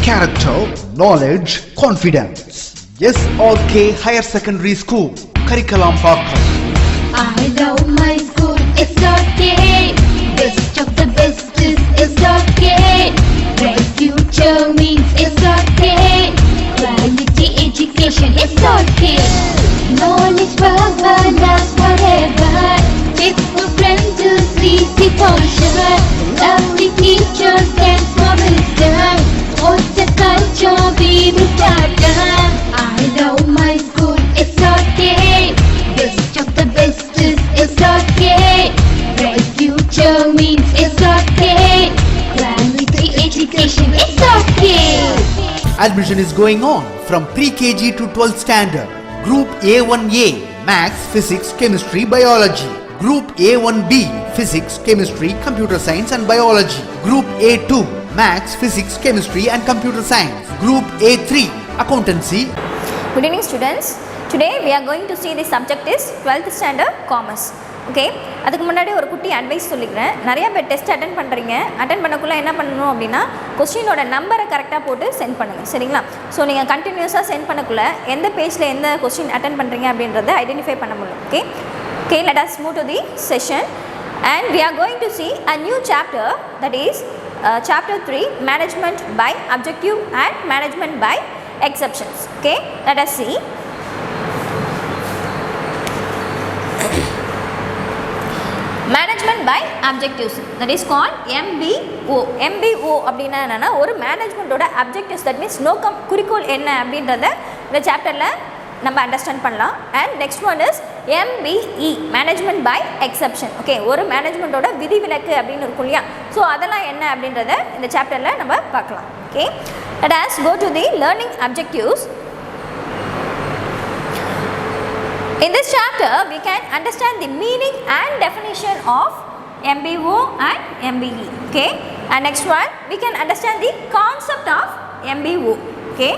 character, knowledge, confidence. SRK Higher Secondary School, Curriculum Pakkam. I love my school, SRK. Best of the best is SRK. Bright future means SRK. Quality education, SRK. Knowledge power lasts forever. Faithful friends to see the culture. Lovely teachers and for wisdom. What's the culture we will start? I love my school, SRK. Best of the best is SRK. Bright future means SRK. Quality education, SRK. Admission is going on from pre-KG to 12th standard. Group A1A, Maths, Physics, Chemistry, Biology. Group A1B, Physics, Chemistry, Computer Science and Biology. Group A2, Maths, Physics, Chemistry and Computer Science. Group A3, Accountancy. Good evening students. Today we are going to see the subject is 12th standard Commerce. Okay, அதுக்கு முன்னாடி ஒரு குட்டி advice சொல்லிக்கிறேன். நிறைய பேர் test attend பண்ணுறீங்க. Attend பண்ணக்குள்ளே என்ன பண்ணணும் அப்படின்னா கொஸ்டினோட நம்பரை கரெக்டாக போட்டு சென்ட் பண்ணுங்கள், சரிங்களா? ஸோ நீங்கள் கண்டினியூஸாக சென்ட் பண்ணக்குள்ளே எந்த பேஜில் எந்த கொஸ்டின் அட்டென்ட் பண்ணுறீங்க அப்படின்றத ஐடென்டிஃபை பண்ண முடியும். Okay, let us move to the session and we are going to see a new chapter, that is chapter 3, management by objective and management by exceptions. Okay, let us see. Management by objectives, that is called MBO. MBO அப்படின்னா என்னன்னா ஒரு மேனேஜ்மெண்ட்டோட objectives, that means நோக்கம், குறிக்கோள் என்ன அப்படின்றத இந்த சாப்டரில் நம்ம அண்டர்ஸ்டாண்ட் பண்ணலாம். And next one is MBE, management by exception. Okay, ஒரு மேனேஜ்மெண்ட்டோட விதிவிலக்கு அப்படின்னு இருக்கும் இல்லையா? ஸோ அதெல்லாம் என்ன அப்படின்றத இந்த சாப்டரில் நம்ம பார்க்கலாம். Okay, let us go to the learning objectives. In this chapter, we can understand the meaning and definition of MBO and MBE. Okay, and next one, we can understand the concept of MBO. Okay,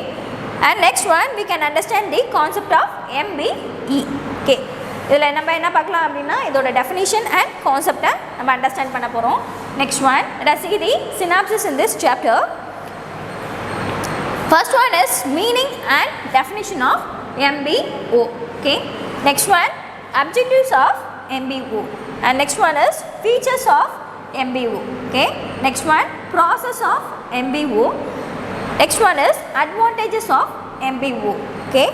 and next one, we can understand the concept of MBE. Okay, இதில் நம்ம என்ன பார்க்கலாம் அப்படின்னா இதோட definition and concept நம்ம understand பண்ண போகிறோம். Next one, let us see the synopsis in this chapter. First one is meaning and definition of MBO. Okay, next one, objectives of MBO, and next one is features of MBO. Okay, next one, process of MBO. Next one is advantages of MBO. Okay,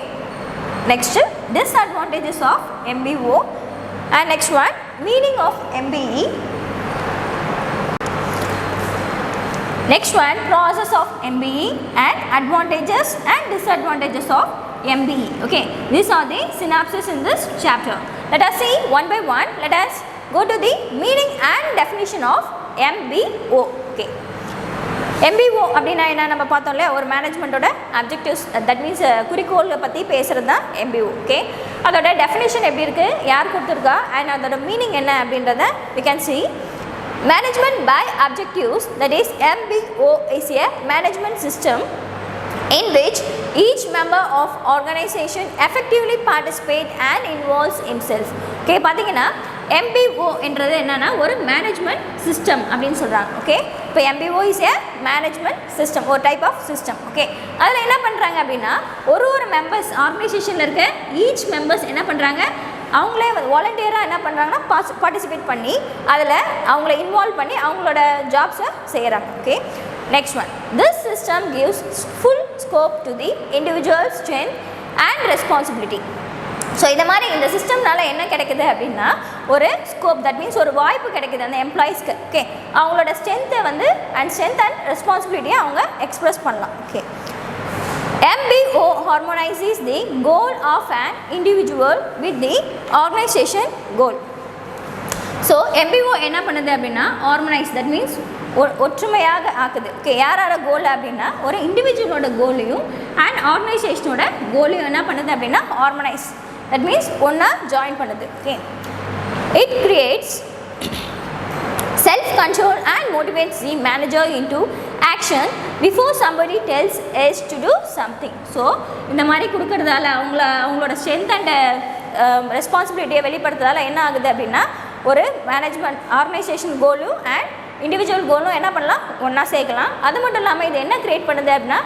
next disadvantages of MBO, and next one, meaning of MBE. Next one, process of MBE and advantages and disadvantages of MBE. Okay, these are the synopsis in this chapter. Let us see one by one. Let us go to the meaning and definition of MBO. Okay, MBO அப்படின்னா என்ன நம்ம பார்த்தோம்ல, ஒரு மேனேஜ்மெண்ட்டோட objectives, that means குறிக்கோளை பற்றி பேசுகிறது தான் MBO. Okay, அதோட டெஃபினேஷன் எப்படி இருக்குது, யார் கொடுத்துருக்கா, அண்ட் அதோட மீனிங் என்ன அப்படின்றத we can see. Management by objectives, that is MBO, is a management system in which each member of organization effectively participate and involves himself. Okay, பார்த்தீங்கன்னா MBO என்றது என்னன்னா ஒரு மேனேஜ்மெண்ட் சிஸ்டம் அப்படின்னு சொல்கிறாங்க. ஓகே, இப்போ MBO is a management system, ஒரு type of system. Okay, அதில் என்ன பண்ணுறாங்க அப்படின்னா ஒரு மெம்பர்ஸ், ஆர்கனைசேஷனில் இருக்க ஈச் மெம்பர்ஸ் என்ன பண்ணுறாங்க, அவங்களே வாலண்டியராக என்ன பண்ணுறாங்கன்னா பார்ட்டிசிபேட் பண்ணி அதில் அவங்கள இன்வால்வ் பண்ணி அவங்களோட ஜாப்ஸை செய்கிறாங்க. Okay, next one, this system gives full scope to the individual's strength and responsibility. So இதை மாதிரி இந்த சிஸ்டம்னால என்ன கிடைக்குது அப்படின்னா ஒரு ஸ்கோப், தட் மீன்ஸ் ஒரு வாய்ப்பு கிடைக்குது அந்த எம்ப்ளாயீஸ்க்கு. ஓகே, அவங்களோட ஸ்ட்ரென்த்தை ஸ்ட்ரென்த் அண்ட் ரெஸ்பான்சிபிலிட்டியை அவங்க எக்ஸ்பிரஸ் பண்ணலாம். Okay, MBO harmonizes the goal of an individual with the organization goal. So MBO என்ன பண்ணுது அப்படின்னா ஆர்கனைஸ், தட் மீன்ஸ் ஒற்றுமையாக ஆக்குது. ஓகே, யாரோட கோல் அப்படின்னா ஒரு இண்டிவிஜுவலோட கோலையும் அண்ட் ஆர்கனைசேஷனோட கோலையும் என்ன பண்ணுது அப்படின்னா ஆர்கனைஸ், தட் மீன்ஸ் ஒன்றா ஜாயின் பண்ணுது. Okay, it creates self-control and motivates the manager into action before somebody tells us to do something. So இந்த மாதிரி கொடுக்கறதால அவங்களோட ஸ்ட்ரென்த் அண்ட் ரெஸ்பான்சிபிலிட்டியை வெளிப்படுத்துறதால என்ன ஆகுது அப்படின்னா ஒரு மேனேஜ்மெண்ட் ஆர்கனைசேஷன் கோலும் அண்ட் இண்டிவிஜுவல் கோலும் என்ன பண்ணலாம் ஒன்றா சேர்க்கலாம். அது மட்டும் இல்லாமல் இது என்ன க்ரியேட் பண்ணுது அப்படின்னா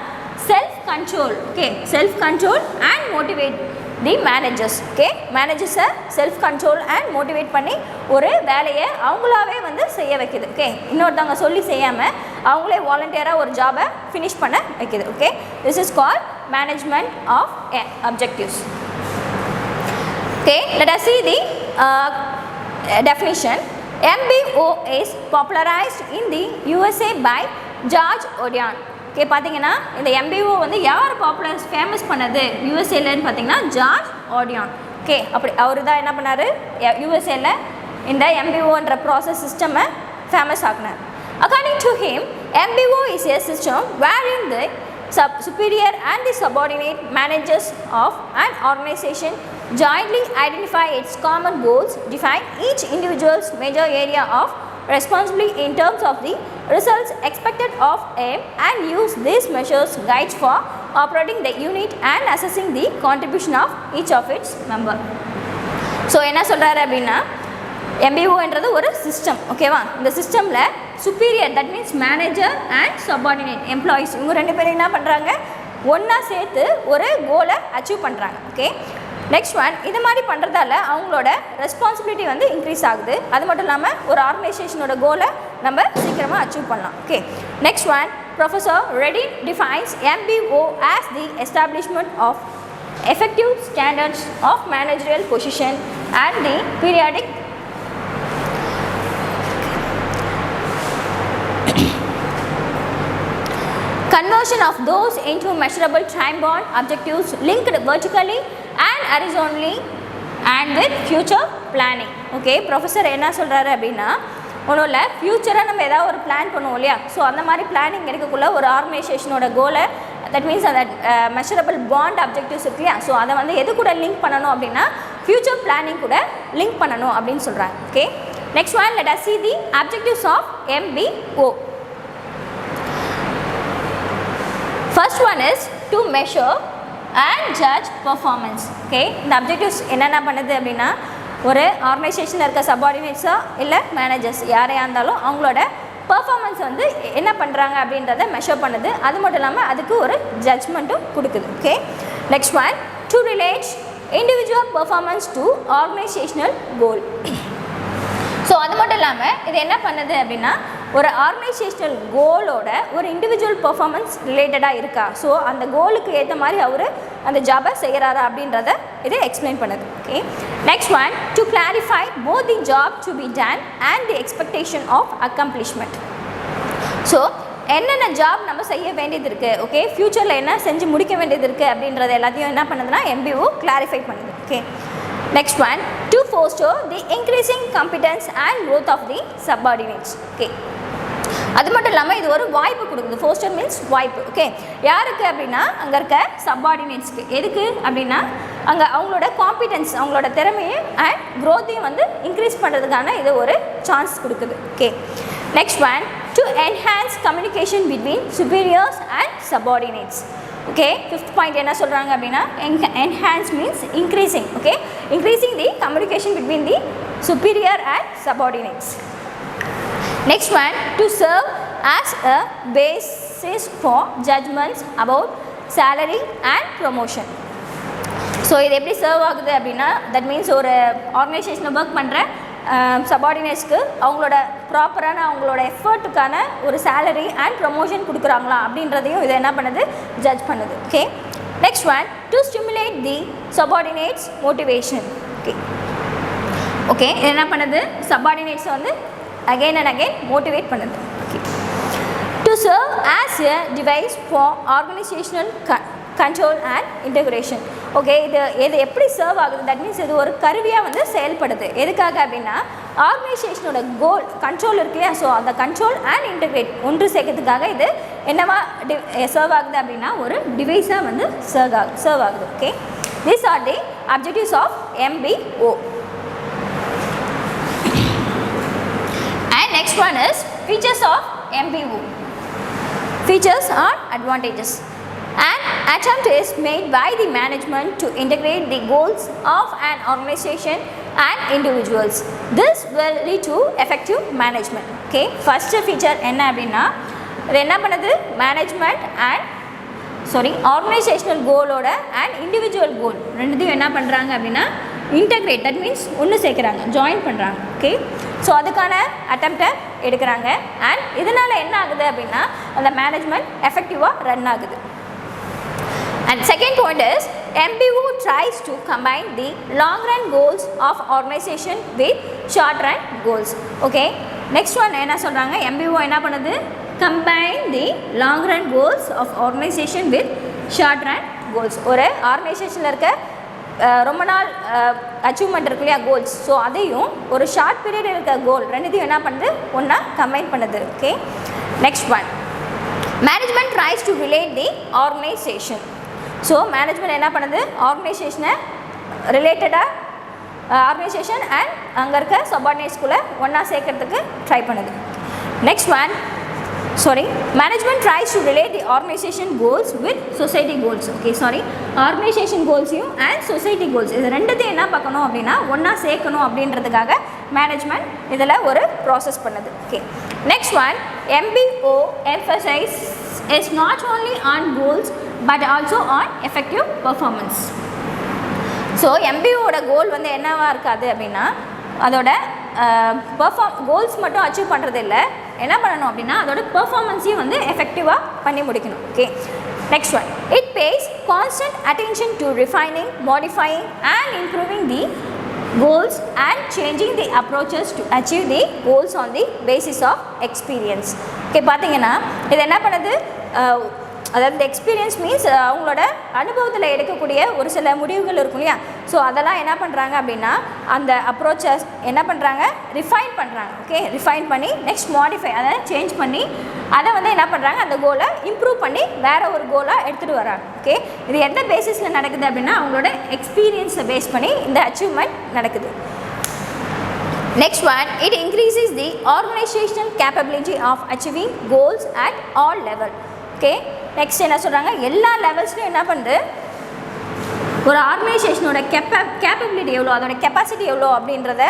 self control. Okay, self control and motivate the managers. Okay, மேனேஜர்ஸை செல்ஃப் கண்ட்ரோல் அண்ட் மோட்டிவேட் பண்ணி ஒரு வேலையை அவங்களாவே வந்து செய்ய வைக்குது. ஓகே, இன்னொருத்தவங்க சொல்லி செய்யாமல் அவங்களே வாலண்டியராக ஒரு ஜாபை ஃபினிஷ் பண்ண வைக்குது. Okay, this is called management of objectives. Okay, let us see the definition. MBO is popularized in the USA by George Odion. Okay, பார்த்தீங்கன்னா இந்த MBO வந்து யார் ஃபேமஸ் பண்ணது யூஎஸ்ஏலன்னு பார்த்தீங்கன்னா ஜார்ஜ் ஆடியான். ஓகே, அப்படி அவர் தான் என்ன பண்ணார் யூஎஸ்ஏல இந்த MBOன்ற ப்ராசஸ் சிஸ்டமை famous ஆக்குனார். According to him, MBO is a system wherein the superior and the subordinate managers of an organization jointly identify its common goals, define each individual's major area of responsibility in terms of the results expected of aim, and use these measures guides for operating the unit and assessing the contribution of each of its member. So என்ன சொல்கிறாரு அப்படின்னா MBOன்றது ஒரு system. ஓகேவா, இந்த சிஸ்டமில் superior that means manager and subordinate employees இவங்க ரெண்டு பேரும் என்ன பண்ணுறாங்க ஒன்றா சேர்த்து ஒரு கோலை அச்சீவ் பண்ணுறாங்க. ஓகே, நெக்ஸ்ட் ஒன், இது மாதிரி பண்ணுறதால அவங்களோட ரெஸ்பான்சிபிலிட்டி வந்து இன்க்ரீஸ் ஆகுது. அது மட்டும் இல்லாமல் ஒரு ஆர்கனைசேஷனோட கோலை நம்ம சீக்கிரமாக அச்சீவ் பண்ணலாம். Okay, next one, professor ready defines MBO as the establishment of effective standards of managerial position and the periodic conversion of those into measurable time-bound objectives linked vertically and horizontally and with future planning. Okay, professor என்ன சொல்கிறாரு அப்படின்னா ஒன்றும் இல்லை, ஃப்யூச்சராக நம்ம ஏதாவது ஒரு plan பண்ணுவோம் இல்லையா, ஸோ அந்த மாதிரி பிளானிங் எடுக்கக்குள்ள ஒரு ஆர்கனைசேஷனோட கோலை தட் மீன்ஸ் அந்த மெஷரபிள் பாண்ட் அப்ஜெக்டிவ்ஸ் இருக்கு இல்லையா, ஸோ அதை வந்து எது கூட லிங்க் பண்ணணும் அப்படின்னா ஃப்யூச்சர் பிளானிங் கூட லிங்க் பண்ணணும் அப்படின்னு சொல்கிறாங்க. Okay, next one, let us see the objectives of MBO. First one is to measure and judge performance. Okay, இந்த அப்ஜெக்டிவ்ஸ் என்னென்ன பண்ணுது அப்படின்னா ஒரு ஆர்கனைசேஷனில் இருக்க சப்பார்டினேட்ஸோ இல்லை மேனேஜர்ஸ் யாரையாக இருந்தாலும் அவங்களோட பர்ஃபார்மன்ஸ் வந்து என்ன பண்ணுறாங்க அப்படின்றத மெஷர் பண்ணுது. அது மட்டும் இல்லாமல் அதுக்கு ஒரு ஜட்ஜ்மெண்ட்டும் கொடுக்குது. Okay, next one, to relate individual performance to organisational goal. So அது மட்டும் இல்லாமல் இது என்ன பண்ணுது அப்படின்னா ஒரு ஆர்கனைசேஷனல் கோலோட ஒரு இண்டிவிஜுவல் பர்ஃபார்மன்ஸ் ரிலேட்டடாக இருக்கா, ஸோ அந்த கோலுக்கு ஏற்ற மாதிரி அவர் அந்த ஜாபை செய்கிறாரா அப்படின்றத இது எக்ஸ்பிளைன் பண்ணுது. Okay, next one, to clarify both the job to be done and the expectation of accomplishment. So என்னென்ன ஜாப் நம்ம செய்ய வேண்டியது இருக்குது, ஓகே ஃப்யூச்சரில் என்ன செஞ்சு முடிக்க வேண்டியது இருக்குது அப்படின்றத எல்லாத்தையும் என்ன பண்ணுதுன்னா MBO கிளாரிஃபை பண்ணுது. Okay, next one, to foster the increasing competence and growth of the subordinates. Okay, அது மட்டும் இல்லாமல் இது ஒரு வாய்ப்பு கொடுக்குது. ஃபோஸ்டர் மீன்ஸ் வாய்ப்பு. ஓகே, யாருக்கு அப்படின்னா அங்கே இருக்க சப்பார்டினேட்ஸ்க்கு. எதுக்கு அப்படின்னா அங்கே அவங்களோட காம்பிடன்ஸ் அவங்களோட திறமையும் அண்ட் க்ரோத்தையும் வந்து இன்க்ரீஸ் பண்ணுறதுக்கான இது ஒரு சான்ஸ் கொடுக்குது. Okay, next one, to enhance communication between superiors and subordinates. Okay, fifth point என்ன சொல்கிறாங்க அப்படின்னா enhance means increasing. Okay, increasing the communication between the superior and subordinates. Next one, to serve as a basis for judgments about salary and promotion. So இது எப்படி serve ஆகுது அப்படின்னா that means ஒரு ஆர்கனைசேஷனில் work பண்ணுற சப்பார்டினேட்ஸ்க்கு அவங்களோட ப்ராப்பரான அவங்களோட எஃபர்ட்டுக்கான ஒரு சேலரி அண்ட் ப்ரொமோஷன் கொடுக்குறாங்களா அப்படின்றதையும் இதை என்ன பண்ணுது ஜட்ஜ் பண்ணுது. Okay, next one, to stimulate the subordinates motivation. Okay, okay இது என்ன பண்ணுது சப்பார்டினேட்ஸை வந்து அகெயின் அண்ட் அகெயின் மோட்டிவேட் பண்ணுது. Okay, to serve as a device for organisational control and integration. Okay, இது எப்படி சர்வ் ஆகுது தட் மீன்ஸ் இது ஒரு கருவியாக வந்து செயல்படுது. எதுக்காக அப்படின்னா ஆர்கனைசேஷனோட கோல் கண்ட்ரோல் இருக்கு இல்லையா, ஸோ அந்த கண்ட்ரோல் அண்ட் இன்டகிரேட் ஒன்று சேர்க்கறதுக்காக இது என்னவா சர்வ் ஆகுது அப்படின்னா ஒரு டிவைஸாக வந்து சர்வ் ஆகுது. Okay, these are the objectives of MBO. And next one is features of MBO. Features or advantages. An attempt is made by the management to integrate the goals of an organization and individuals. This will lead to effective management. Okay, first feature என்ன அப்படின்னா இது என்ன பண்ணுது management and organisational கோலோட and individual goal ரெண்டுத்தையும் என்ன பண்ணுறாங்க அப்படின்னா இன்டகிரேட், தட் மீன்ஸ் ஒன்று சேர்க்குறாங்க, ஜாயின் பண்ணுறாங்க. ஓகே, ஸோ அதுக்கான அட்டெம்ப்டை எடுக்கிறாங்க. அண்ட் இதனால் என்ன ஆகுது அப்படின்னா அந்த மேனேஜ்மெண்ட் எஃபெக்டிவாக ரன் ஆகுது. And second point is MBO tries to combine the long run goals of organization with short run goals. Okay, next one என்ன சொல்கிறாங்க, MBO என்ன பண்ணுது, combine the long run goals of organization with short run goals. ஒரு ஆர்கனைசேஷனில் இருக்க ரொம்ப நாள் achievement இருக்கு இல்லையா, கோல்ஸ், ஸோ அதையும் ஒரு ஷார்ட் பீரியட் இருக்க கோல் ரெண்டுத்தையும் என்ன பண்ணுது, ஒன்றா கம்பைன் பண்ணுது. Okay, next one management tries to relate the organisation. So management என்ன பண்ணுது, ஆர்கனைசேஷனை ரிலேட்டடாக ஆர்கனைசேஷன் அண்ட் அங்கே இருக்க சபார்டினேட்ஸ்குள்ளே ஒன்றா சேர்க்கறதுக்கு ட்ரை பண்ணுது. Next one management tries to relate the organization goals with society goals. Okay, organization goals and society goals இது ரெண்டுத்தையும் என்ன பார்க்கணும் அப்படின்னா ஒன்றா சேர்க்கணும் அப்படின்றதுக்காக மேனேஜ்மெண்ட் இதில் ஒரு ப்ராசஸ் பண்ணுது. Okay, next one MBO emphasize is not only on goals but also on effective performance. So MBOட கோல் வந்து என்னவா இருக்காது அப்படின்னா அதோட கோல்ஸ் மட்டும் அச்சீவ் பண்ணுறது இல்லை, என்ன பண்ணணும் அப்படின்னா அதோட பெர்ஃபார்மன்ஸையும் வந்து எஃபெக்டிவாக பண்ணி முடிக்கணும். Okay, next one it pays constant attention to refining, modifying and improving the goals and changing the approaches to achieve the goals on the basis of experience. Okay, பார்த்தீங்கன்னா இது என்ன பண்ணுது, அதாவது எக்ஸ்பீரியன்ஸ் மீன்ஸ் அவங்களோட அனுபவத்தில் எடுக்கக்கூடிய ஒரு சில முடிவுகள் இருக்கும் இல்லையா, ஸோ அதெல்லாம் என்ன பண்ணுறாங்க அப்படின்னா அந்த அப்ரோச்சஸ் என்ன பண்ணுறாங்க, ரிஃபைன் பண்ணுறாங்க. ஓகே, ரிஃபைன் பண்ணி நெக்ஸ்ட் மாடிஃபை, அதை சேஞ்ச் பண்ணி அதை வந்து என்ன பண்ணுறாங்க, அந்த கோலை இம்ப்ரூவ் பண்ணி வேறு ஒரு கோலாக எடுத்துகிட்டு வராங்க. ஓகே, இது எந்த பேசிஸில் நடக்குது அப்படின்னா அவங்களோட எக்ஸ்பீரியன்ஸை பேஸ் பண்ணி இந்த அச்சீவ்மெண்ட் நடக்குது. Next one, it increases the organizational capability of achieving goals at all level. Okay, next என்ன சொல்கிறாங்க, எல்லா லெவல்ஸ்லையும் என்ன பண்ணுது, ஒரு ஆர்கனைசேஷனோட கேப்பபிலிட்டி எவ்வளோ, அதோட கெப்பாசிட்டி எவ்வளோ அப்படின்றத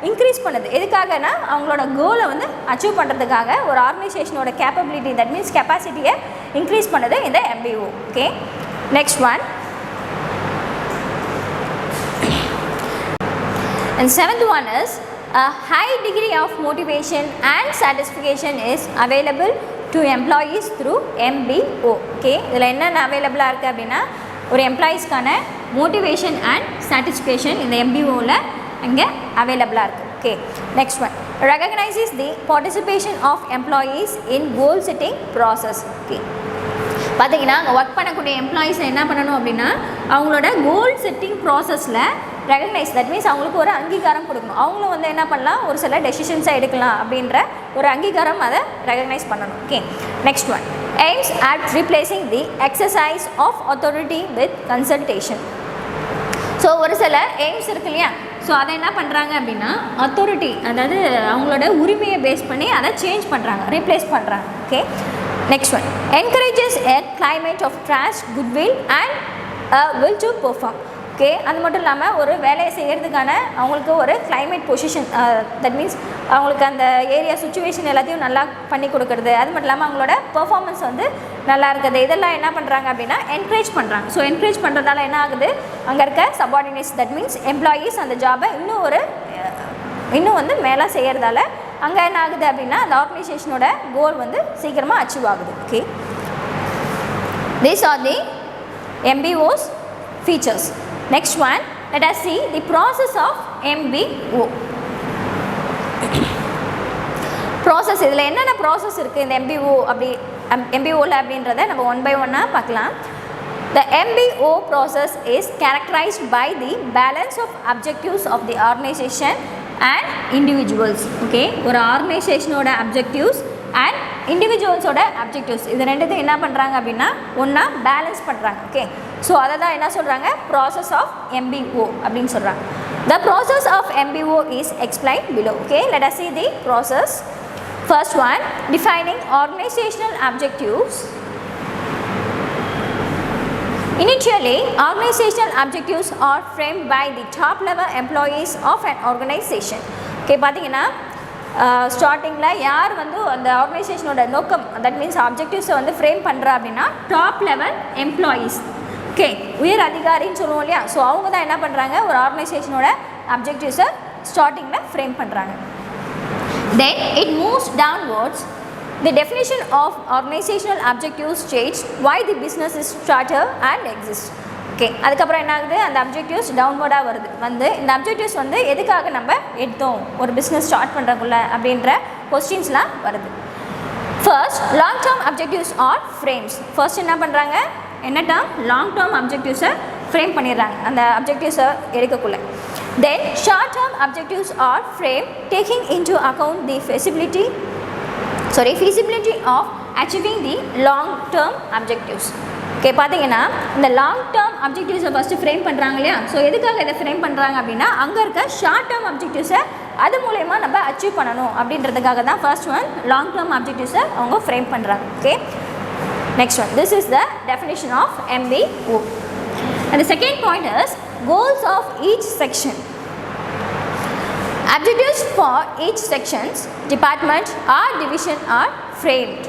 இன்க்ரீஸ் பண்ணுது. எதுக்காகனா அவங்களோட கோலை வந்து அச்சீவ் பண்ணுறதுக்காக ஒரு ஆர்கனைசேஷனோட கேப்பபிலிட்டி, தட் மீன்ஸ் கெப்பாசிட்டியை இன்க்ரீஸ் பண்ணுது இந்த MBO. Okay, next one and seventh one is a high degree of motivation and satisfaction is available to employees through MBO. Okay, இதில் என்னென்ன அவைலபிளாக இருக்குது அப்படின்னா ஒரு எம்ப்ளாயீஸ்க்கான மோட்டிவேஷன் அண்ட் சாட்டிஸ்ஃபேக்ஷன் இந்த MBOவில் அங்கே அவைலபிளாக இருக்குது. Okay, next one recognises the participation of employees in goal setting process. Okay, பார்த்தீங்கன்னா அங்கே ஒர்க் பண்ணக்கூடிய எம்ப்ளாயீஸை என்ன பண்ணணும் அப்படின்னா அவங்களோட கோல் செட்டிங் ப்ராசஸில் ரெகக்னைஸ், தட் மீன்ஸ் அவங்களுக்கு ஒரு அங்கீகாரம் கொடுக்கணும். அவங்களும் வந்து என்ன பண்ணலாம், ஒரு சில டெசிஷன்ஸை எடுக்கலாம் அப்படின்ற ஒரு அங்கீகாரம் அதை ரெகக்னைஸ் பண்ணணும். Okay, next one aims at replacing the exercise of authority with consultation. So ஒரு சில எய்ம்ஸ் இருக்கு இல்லையா, ஸோ அதை என்ன பண்ணுறாங்க அப்படின்னா அத்தாரிட்டி, அதாவது அவங்களோட உரிமையை பேஸ் பண்ணி அதை சேஞ்ச் பண்ணுறாங்க, ரீப்ளேஸ் பண்ணுறாங்க. Okay, next one encourages a climate of trust, goodwill and will to perform. Okay, அது மட்டும் இல்லாமல் ஒரு வேலையை செய்கிறதுக்கான அவங்களுக்கு ஒரு கிளைமேட் பொசிஷன், தட் மீன்ஸ் அவங்களுக்கு அந்த ஏரியா சுச்சுவேஷன் எல்லாத்தையும் நல்லா பண்ணி கொடுக்குறது, அது மட்டும் இல்லாமல் அவங்களோட பெர்ஃபார்மன்ஸ் வந்து நல்லா இருக்குது, இதெல்லாம் என்ன பண்ணுறாங்க அப்படின்னா என்கரேஜ் பண்ணுறாங்க. ஸோ என்கரேஜ் பண்ணுறதால என்ன ஆகுது, அங்கே இருக்க சபார்டினேட்ஸ், தட் மீன்ஸ் எம்ப்ளாயீஸ் அந்த ஜாபை இன்னும் வந்து மேலே செய்கிறதால அங்கே என்ன ஆகுது அப்படின்னா அந்த ஆர்கனைசேஷனோட கோல் வந்து சீக்கிரமாக அச்சீவ் ஆகுது. Okay, these are the MBO's features. Next one, let us see the process of MBO. Process, இதில் என்னென்ன ப்ராசஸ் இருக்குது இந்த MBOவில் அப்படின்றத நம்ம ஒன் பை ஒன்னாக பார்க்கலாம். The MBO process is characterized by the balance of objectives of the organization and individuals. Okay, ஒரு ஆர்கனைசேஷனோட objectives and இண்டிவிஜுவல்ஸோட objectives இது ரெண்டுத்தையும் என்ன பண்ணுறாங்க அப்படின்னா ஒன்றா பேலன்ஸ் பண்ணுறாங்க. ஓகே, ஸோ அதை தான் என்ன சொல்கிறாங்க, ப்ராசஸ் ஆஃப் MBO அப்படின்னு சொல்கிறாங்க. The process of MBO is explained below. Okay, let us see the process. First one, defining organizational objectives. Initially, organizational objectives are framed by the top level employees of an organization. Okay, பார்த்தீங்கன்னா ஸ்டார்டிங்கில் யார் வந்து அந்த ஆர்கனைசேஷனோட நோக்கம், that means ஆப்ஜெக்டிவ்ஸை வந்து frame பண்ணுறா அப்படின்னா top level employees. Okay, உயர் அதிகாரின்னு சொல்லுவோம் இல்லையா, ஸோ அவங்க தான் என்ன பண்ணுறாங்க, ஒரு ஆர்கனைசேஷனோட அப்ஜெக்டிவ்ஸை ஸ்டார்டிங்கில் ஃப்ரேம் பண்ணுறாங்க. Then it moves downwards. The definition of organizational objectives states why the business is started and exists. Okay, அதுக்கப்புறம் என்ன ஆகுது, அந்த அப்ஜெக்டிவ்ஸ் டவுன்வர்டாக வந்து இந்த அப்ஜெக்டிவ்ஸ் வந்து எதுக்காக நம்ம எடுத்தோம் ஒரு பிஸ்னஸ் ஸ்டார்ட் பண்ணுறக்குள்ள அப்படின்ற கொஸ்டின்ஸ்லாம் வருது. First, long term objectives are frames. First என்ன பண்ணுறாங்க, என்ன டேர்ம், லாங் டேர்ம் அப்ஜெக்டிவ்ஸை ஃப்ரேம் பண்ணிடுறாங்க அந்த அப்ஜெக்டிவ்ஸை எடுக்கக்குள்ள. Then short term objectives are frame taking into account the feasibility of achieving the long term objectives. ஓகே, பார்த்தீங்கன்னா இந்த லாங் டேர்ம் அப்ஜெக்டிவ்ஸை ஃபஸ்ட்டு ஃப்ரேம் பண்ணுறாங்க இல்லையா, ஸோ எதுக்காக இதை ஃப்ரேம் பண்ணுறாங்க அப்படின்னா அங்கே இருக்க ஷார்ட் டேர்ம் அப்ஜெக்டிவ்ஸை அது மூலயமா நம்ம அச்சீவ் பண்ணணும் அப்படின்றதுக்காக தான் ஃபர்ஸ்ட் ஒன் லாங் டேர்ம் அப்ஜெக்டிவ்ஸை அவங்க ஃப்ரேம் பண்ணுறாங்க. Okay, next one, this is the definition of MBO. And the second point is goals of each section. Objectives for each sections, department or division are framed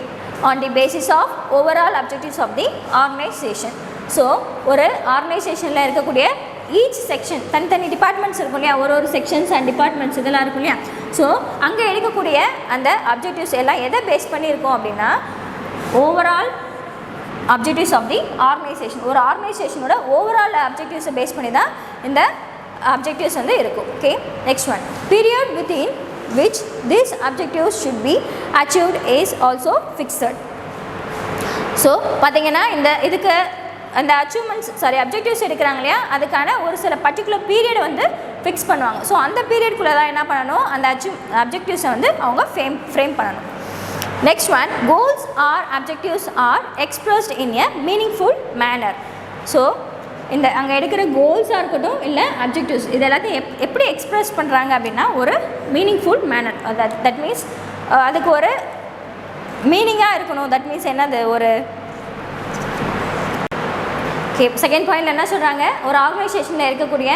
on the basis of overall objectives of the organization. So, ஒரு ஆர்கனைசேஷனில் இருக்கக்கூடிய each section, தனித்தனி departments இருக்கும் இல்லையா, ஒரு sections and departments இதெல்லாம் இருக்கும் இல்லையா, so அங்கே எடுக்கக்கூடிய அந்த அப்ஜெக்டிவ்ஸ் எல்லாம் எதை பேஸ் பண்ணியிருக்கோம் அப்படின்னா overall objectives of the organisation. ஒரு ஆர்கனைசேஷனோட ஓவரால் அப்ஜெக்டிவ்ஸை பேஸ் பண்ணி தான் இந்த objectives வந்து இருக்கும். Okay, next one, period within which these objectives should be achieved is also fixed. So பார்த்தீங்கன்னா இந்த இதுக்கு அந்த அப்ஜெக்டிவ்ஸ் எடுக்கிறாங்க இல்லையா, அதுக்கான ஒரு சில பர்டிகுலர் பீரியட் வந்து ஃபிக்ஸ் பண்ணுவாங்க. ஸோ அந்த பீரியட்குள்ளே தான் என்ன பண்ணணும், அந்த அப்ஜெக்டிவ்ஸை வந்து அவங்க ஃப்ரேம் பண்ணணும். Next one, goals are objectives are expressed in a meaningful manner. So இந்த அங்கே எடுக்கிற கோல்ஸாக இருக்கட்டும் இல்லை அப்ஜெக்டிவ்ஸ் இது எல்லாத்தையும் எப்படி எக்ஸ்ப்ரெஸ் பண்ணுறாங்க அப்படின்னா ஒரு மீனிங்ஃபுல் மேனர். தட் மீன்ஸ் அதுக்கு ஒரு மீனிங்காக இருக்கணும். தட் மீன்ஸ் என்னது, ஒரு செகண்ட் பாயிண்டில் என்ன சொல்கிறாங்க, ஒரு ஆர்கனைசேஷனில் இருக்கக்கூடிய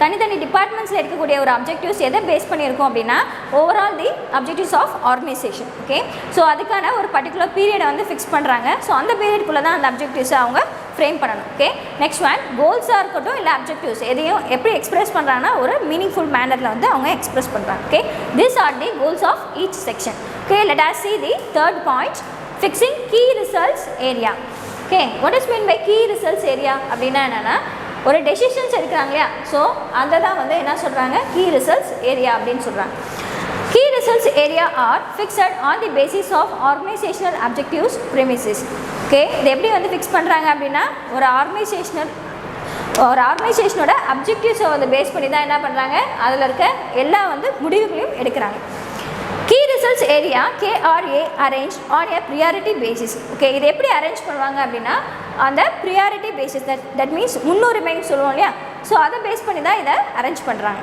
தனித்தனி டிபார்ட்மெண்ட்ஸில் இருக்கக்கூடிய ஒரு அப்ஜெக்டிவ்ஸ் எதை பேஸ் பண்ணியிருக்கோம் அப்படின்னா overall the objectives of organisation. Okay, so அதுக்கான ஒரு பர்டிகுலர் பீரியடை வந்து ஃபிக்ஸ் பண்ணுறாங்க. ஸோ அந்த பீரியட்குள்ளே தான் அந்த அப்ஜெக்டிவ்ஸை அவங்க ஃப்ரேம் பண்ணணும். ஓகே, நெக்ஸ்ட் ஒன், கோல்ஸாக இருக்கட்டும் இல்லை அப்ஜெக்டிவ்ஸ் எதையும் எப்படி எக்ஸ்பிரஸ் பண்ணுறாங்கன்னா ஒரு மீனிங்ஃபுல் மேனரில் வந்து அவங்க எக்ஸ்பிரஸ் பண்ணுறாங்க. Okay, this are the goals of each section. Okay, let us see the third point, fixing key results area. Okay, what is meant by key results area அப்படின்னா என்னென்னா ஒரு டெசிஷன்ஸ் எடுக்கிறாங்க இல்லையா, ஸோ அதை தான் வந்து என்ன சொல்கிறாங்க, கீ ரிசல்ட்ஸ் ஏரியா அப்படின்னு சொல்கிறாங்க. Key results area are fixed on the basis of organisational objectives premises. Okay, இது எப்படி வந்து ஃபிக்ஸ் பண்ணுறாங்க அப்படின்னா ஒரு ஆர்கனைசேஷனோட அப்ஜெக்டிவ்ஸை வந்து பேஸ் பண்ணி தான் என்ன பண்ணுறாங்க, அதில் இருக்க எல்லா வந்து முடிவுகளையும் எடுக்கிறாங்க. Key results area KRA arranged on a priority basis. Okay, இது எப்படி அரேஞ்ச் பண்ணுவாங்க அப்படின்னா அந்த ப்ரியாரிட்டி பேசிஸ், தட் மீன்ஸ் முன்னுரிமைன்னு சொல்லுவோம் இல்லையா, ஸோ அதை பேஸ் பண்ணி தான் இதை அரேஞ்ச் பண்ணுறாங்க.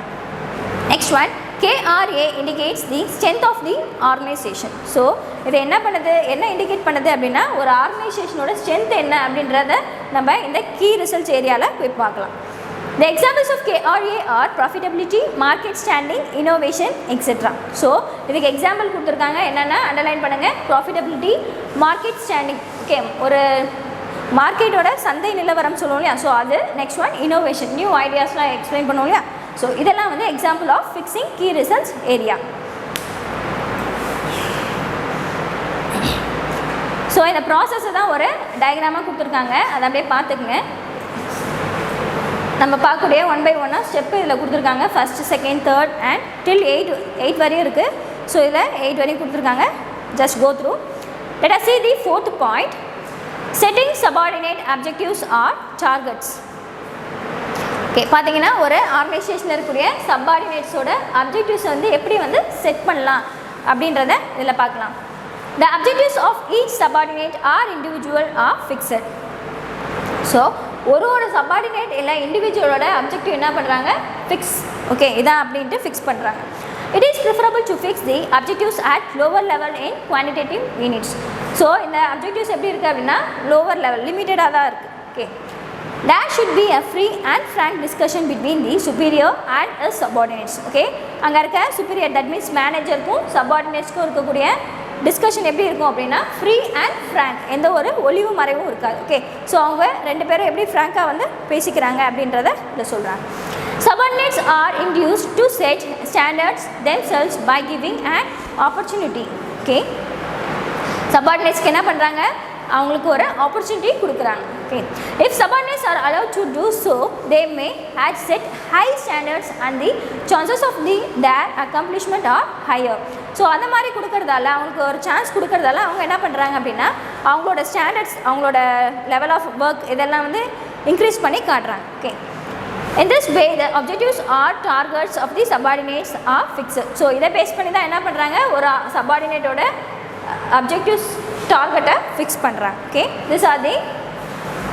Next one, KRA indicates the strength of the organisation. So இது என்ன இண்டிகேட் பண்ணுது அப்படின்னா ஒரு ஆர்கனைசேஷனோட ஸ்ட்ரென்த் என்ன அப்படின்றத நம்ம இந்த கீ ரிசல்ட்ஸ் ஏரியாவில் போய் பார்க்கலாம். The examples of KRA are profitability, market standing, innovation, etc. So, இதுக்கு எக்ஸாம்பிள் கொடுத்துருக்காங்க, என்னென்னா அண்டர்லைன் பண்ணுங்கள், ப்ராஃபிட்டபிலிட்டி, மார்க்கெட் ஸ்டாண்டிங். ஓகே, ஒரு மார்க்கெட்டோட சந்தை நிலவரம் சொல்லுவோம் இல்லையா, ஸோ அது. நெக்ஸ்ட் ஒன், இனோவேஷன், நியூ ஐடியாஸ்லாம் எக்ஸ்பிளைன் பண்ணுவோம் இல்லையா, ஸோ இதெல்லாம் வந்து example of fixing key results area. So இந்த ப்ராசஸை தான் ஒரு டயக்ராமாக கொடுத்துருக்காங்க, அதை அப்படியே பார்த்துக்குங்க. நம்ம பார்க்கக்கூடிய 1 by 1 ஸ்டெப்பு இதில் கொடுத்துருக்காங்க. First, second, third and till 8 வரையும் இருக்குது. ஸோ இதில் 8 வரையும் கொடுத்துருக்காங்க. Just go through. Let us see the fourth point, setting subordinate objectives or targets. Okay, பார்த்தீங்கன்னா ஒரு ஆர்கனைசேஷனில் இருக்கக்கூடிய சப்பார்டினேட்ஸோட அப்ஜெக்டிவ்ஸ் வந்து எப்படி வந்து செட் பண்ணலாம் அப்படின்றத இதில் பார்க்கலாம். The objectives of each subordinate or individual are fixed. So ஒரு சப்பார்டினேட் இல்லை இண்டிவிஜுவலோட அப்ஜெக்டிவ் என்ன பண்ணுறாங்க, ஃபிக்ஸ். ஓகே, இதான் அப்படின்ட்டு ஃபிக்ஸ் பண்ணுறாங்க. It is preferable to fix the objectives at lower level in quantitative units. So இந்த அப்ஜெக்டிவ்ஸ் எப்படி இருக்குது அப்படின்னா லோவர் லெவல் லிமிட்டடாக தான் இருக்குது. Okay, There should be a free and frank discussion between the superior and his subordinates. Okay, அங்கே இருக்க superior, that means மேனேஜருக்கும் சப்பார்டினேட்ஸ்க்கும் இருக்கக்கூடிய டிஸ்கஷன் எப்படி இருக்கும் அப்படின்னா ஃப்ரீ அண்ட் ஃப்ராங்க், எந்த ஒரு ஒளிவு மறைவும் இருக்காது. ஓகே, ஸோ அவங்க ரெண்டு பேரும் எப்படி ஃப்ராங்காக வந்து பேசிக்கிறாங்க அப்படின்றத இதை சொல்கிறாங்க. Subordinates are induced to set standards themselves by giving an opportunity. Okay, subordinates என்ன பண்ணுறாங்க, அவங்களுக்கு ஒரு ஆப்பர்ச்சுனிட்டி கொடுக்குறாங்க. Okay, if subordinates are allowed to do so, they may have set high standards and the chances of their accomplishment are higher. So அந்த மாதிரி கொடுக்கறதால, அவங்களுக்கு ஒரு chance கொடுக்கறதால அவங்க என்ன பண்ணுறாங்க அப்படின்னா அவங்களோட ஸ்டாண்டர்ட்ஸ், அவங்களோட லெவல் ஆஃப் ஒர்க் இதெல்லாம் வந்து இன்க்ரீஸ் பண்ணி காட்டுறாங்க. Okay, in this way the objectives or targets of the subordinates are fixed. So இதை பேஸ் பண்ணி தான் என்ன பண்ணுறாங்க, ஒரு சப்பார்டினேட்டோட objectives டார்கெட்டை ஃபிக்ஸ் பண்ணுறாங்க. Okay, this are the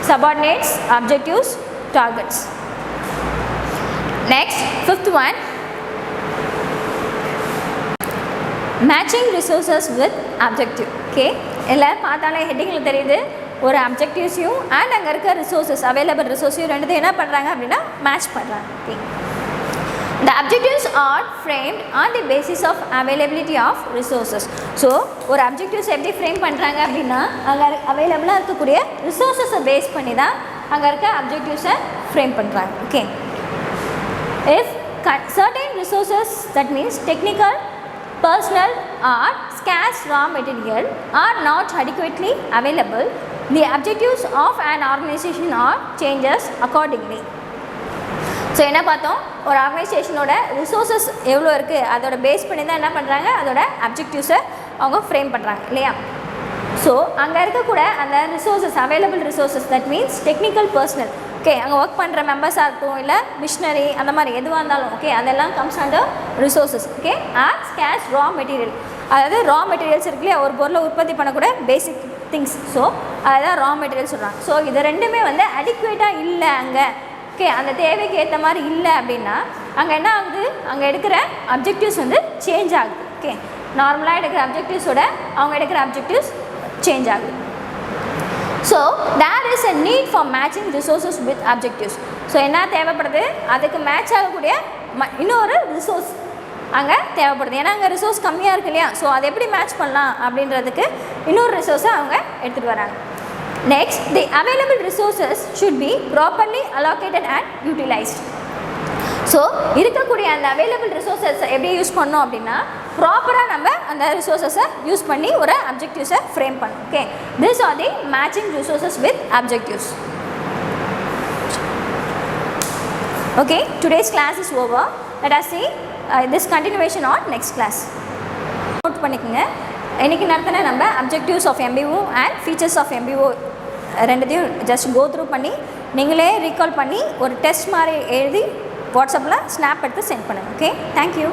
subordinates objectives targets. Next, fifth one, matching resources with objective. Okay, எல்லாம் பார்த்தாலே ஹெட்டிங்கில் தெரியுது, ஒரு அப்ஜெக்டிவ்ஸையும் அண்ட் அங்கே இருக்க ரிசோர்ஸஸ், அவைலபிள் ரிசோர்ஸையும் ரெண்டுத்தையும் என்ன பண்ணுறாங்க அப்படின்னா மேட்ச் பண்ணுறாங்க. Okay, the objectives are framed on the basis of availability of resources. So ஒரு அப்ஜெக்டிவ்ஸ் எப்படி ஃப்ரேம் பண்ணுறாங்க அப்படின்னா அங்கே அவைலபிளாக இருக்கக்கூடிய ரிசோர்ஸஸை பேஸ் பண்ணி தான் அங்கே இருக்க அப்ஜெக்டிவ்ஸை ஃப்ரேம் பண்ணுறாங்க. Okay, if certain resources, that means technical, personal or scarce raw material are not adequately available, the objectives of an organization are changes accordingly. So என்ன பார்த்தோம், ஒரு ஆர்கனைசேஷனோட ரிசோர்ஸஸ் எவ்வளோ இருக்குது அதோட பேஸ் பண்ணி தான் என்ன பண்ணுறாங்க, அதோட அப்ஜெக்டிவ்ஸை அவங்க ஃப்ரேம் பண்ணுறாங்க இல்லையா. ஸோ அங்கே இருக்கக்கூட அந்த resources, available resources, that means technical, personal. Okay, அங்கே ஒர்க் பண்ணுற மெம்பர்ஸாக இருக்கும், இல்லை மிஷினரி, அந்த மாதிரி எதுவாக இருந்தாலும் ஓகே, அதெல்லாம் comes under resources. Okay, are scarce raw material, அதாவது ரா மெட்டீரியல்ஸ் இருக்குல்லையா, ஒரு பொருளை உற்பத்தி பண்ணக்கூட பேசிக் திங்ஸ். ஸோ அதுதான் ரா மெட்டீரியல் சொல்கிறாங்க. ஸோ இது ரெண்டுமே வந்து அடிக்குவேட்டாக இல்லை அங்கே. ஓகே, அந்த தேவைக்கு ஏற்ற மாதிரி இல்லை அப்படின்னா அங்கே என்ன ஆகுது, அங்கே எடுக்கிற அப்ஜெக்டிவ்ஸ் வந்து சேஞ்ச் ஆகுது. ஓகே, நார்மலாக எடுக்கிற அப்ஜெக்டிவ்ஸோட அவங்க எடுக்கிற அப்ஜெக்டிவ்ஸ் சேஞ்ச் ஆகுது. So there is a need for matching resources with objectives. So என்ன தேவைப்படுது, அதுக்கு மேட்ச் ஆகக்கூடிய இன்னொரு ரிசோர்ஸ் அங்கே தேவைப்படுது. ஏன்னா அங்கே ரிசோர்ஸ் கம்மியாக இருக்கு இல்லையா. ஸோ அதை எப்படி மேட்ச் பண்ணலாம் அப்படின்றதுக்கு இன்னொரு ரிசோர்ஸை அவங்க எடுத்துகிட்டு வராங்க. Next, the available resources should be properly allocated and utilized. So இருக்கக்கூடிய அந்த அவைலபிள் ரிசோர்ஸஸ் எப்படி யூஸ் பண்ணோம் அப்படின்னா ப்ராப்பராக நம்ம அந்த ரிசோர்ஸஸை யூஸ் பண்ணி ஒரு அப்ஜெக்டிவ்ஸை ஃப்ரேம் பண்ணணும். Okay, this are the matching resources with objectives. Okay, today's class is over. Let us see this continuation on next class. Note பண்ணிக்கோங்க, இன்றைக்கி நடத்தின நம்ம objectives of MBO and features of MBO ரெண்டுத்தையும் just go through பண்ணி நீங்களே recall பண்ணி ஒரு test மாதிரி எழுதி வாட்ஸ்அப்பில் ஸ்னாப் எடுத்து சென்ட் பண்ணுங்கள். Okay, thank you.